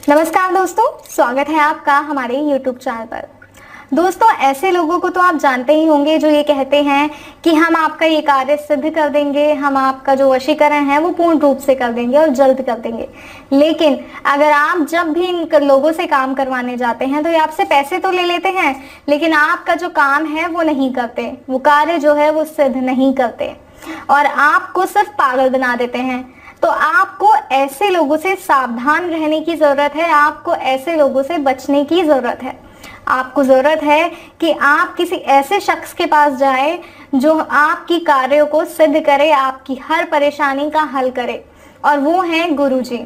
नमस्कार दोस्तों, स्वागत है आपका हमारे YouTube चैनल पर। दोस्तों, ऐसे लोगों को तो आप जानते ही होंगे जो ये कहते हैं कि हम आपका ये कार्य सिद्ध कर देंगे, हम आपका जो वशीकरण है वो पूर्ण रूप से कर देंगे और जल्द कर देंगे। लेकिन अगर आप जब भी इन लोगों से काम करवाने जाते हैं तो ये आपसे पैसे तो ले लेते हैं, लेकिन आपका जो काम है वो नहीं करते, वो कार्य जो है वो सिद्ध नहीं करते और आपको सिर्फ पागल बना देते हैं। तो आपको ऐसे लोगों से सावधान रहने की जरूरत है, आपको ऐसे लोगों से बचने की जरूरत है। आपको जरूरत है कि आप किसी ऐसे शख्स के पास जाए जो आपकी कार्यों को सिद्ध करे, आपकी हर परेशानी का हल करे, और वो हैं गुरुजी।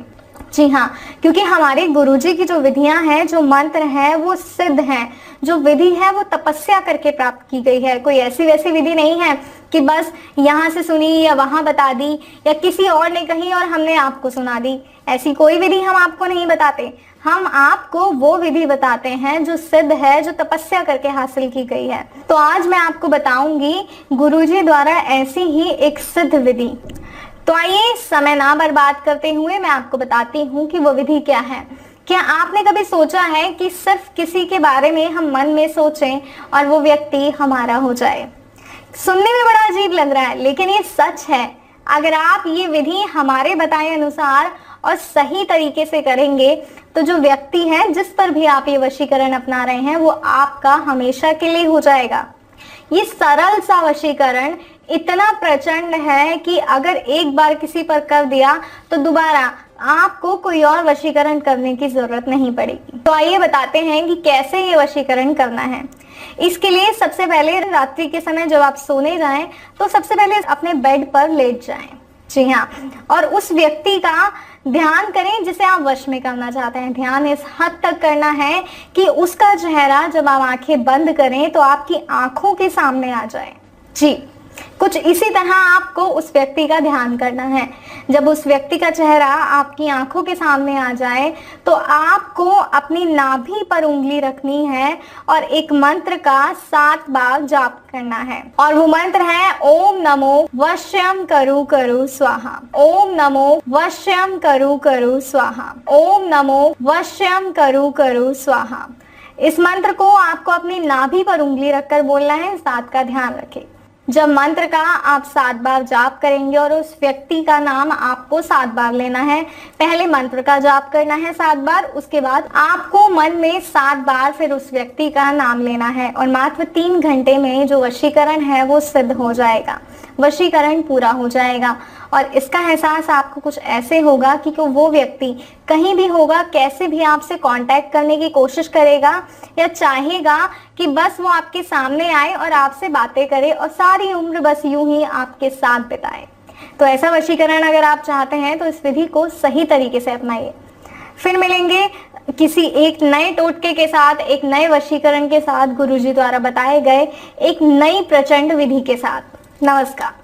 जी हाँ, क्योंकि हमारे गुरुजी की जो विधियां हैं, जो मंत्र हैं, वो सिद्ध हैं। जो विधि है वो तपस्या करके प्राप्त की गई है। कोई ऐसी वैसी विधि नहीं है कि बस यहाँ से सुनी या वहां बता दी या किसी और ने कही और हमने आपको सुना दी। ऐसी कोई विधि हम आपको नहीं बताते। हम आपको वो विधि बताते हैं जो सिद्ध है, जो तपस्या करके हासिल की गई है। तो आज मैं आपको बताऊंगी गुरुजी द्वारा ऐसी ही एक सिद्ध विधि। तो आइए, समय ना बर्बाद करते हुए मैं आपको बताती हूँ कि वो विधि क्या है। क्या आपने कभी सोचा है कि सिर्फ किसी के बारे में हम मन में सोचें और वो व्यक्ति हमारा हो जाए? सुनने में बड़ा अजीब लग रहा है, लेकिन ये सच है। अगर आप ये विधि हमारे बताए अनुसार और सही तरीके से करेंगे तो जो व्यक्ति है जिस पर भी आप ये वशीकरण अपना रहे हैं वो आपका हमेशा के लिए हो जाएगा। ये सरल सा वशीकरण इतना प्रचंड है कि अगर एक बार किसी पर कर दिया तो दोबारा आपको कोई और वशीकरण करने की जरूरत नहीं पड़ेगी। तो आइए बताते हैं कि कैसे ये वशीकरण करना है। इसके लिए सबसे पहले रात्रि के समय जब आप सोने जाएं तो सबसे पहले अपने बेड पर लेट जाएं। जी हाँ, और उस व्यक्ति का ध्यान करें जिसे आप वश में करना चाहते हैं। ध्यान इस हद तक करना है कि उसका चेहरा जब आप आंखें बंद करें तो आपकी आंखों के सामने आ जाए। जी, कुछ इसी तरह आपको उस व्यक्ति का ध्यान करना है। जब उस व्यक्ति का चेहरा आपकी आंखों के सामने आ जाए तो आपको अपनी नाभि पर उंगली रखनी है और एक मंत्र का 7 बार जाप करना है। और वो मंत्र है ओम नमो वश्यम करु करु स्वाहा। ओम नमो वश्यम करु करु स्वाहा। ओम नमो वश्यम करु करु स्वाहा। इस मंत्र को आपको अपनी नाभि पर उंगली रखकर बोलना है। इस बात का ध्यान रखें। जब मंत्र का आप 7 बार जाप करेंगे और उस व्यक्ति का नाम आपको 7 बार लेना है। पहले मंत्र का जाप करना है 7 बार, उसके बाद आपको मन में 7 बार फिर उस व्यक्ति का नाम लेना है और मात्र 3 घंटे में जो वशीकरण है वो सिद्ध हो जाएगा, वशीकरण पूरा हो जाएगा। और इसका एहसास आपको कुछ ऐसे होगा कि वो व्यक्ति कहीं भी होगा, कैसे भी आपसे कांटेक्ट करने की कोशिश करेगा या चाहेगा कि बस वो आपके सामने आए और आपसे बातें करे और सारी उम्र बस यूं ही आपके साथ बिताए। तो ऐसा वशीकरण अगर आप चाहते हैं तो इस विधि को सही तरीके से अपनाइए। फिर मिलेंगे किसी एक नए टोटके के साथ, एक नए वशीकरण के साथ, गुरुजी द्वारा बताए गए एक नई प्रचंड विधि के साथ। नमस्कार।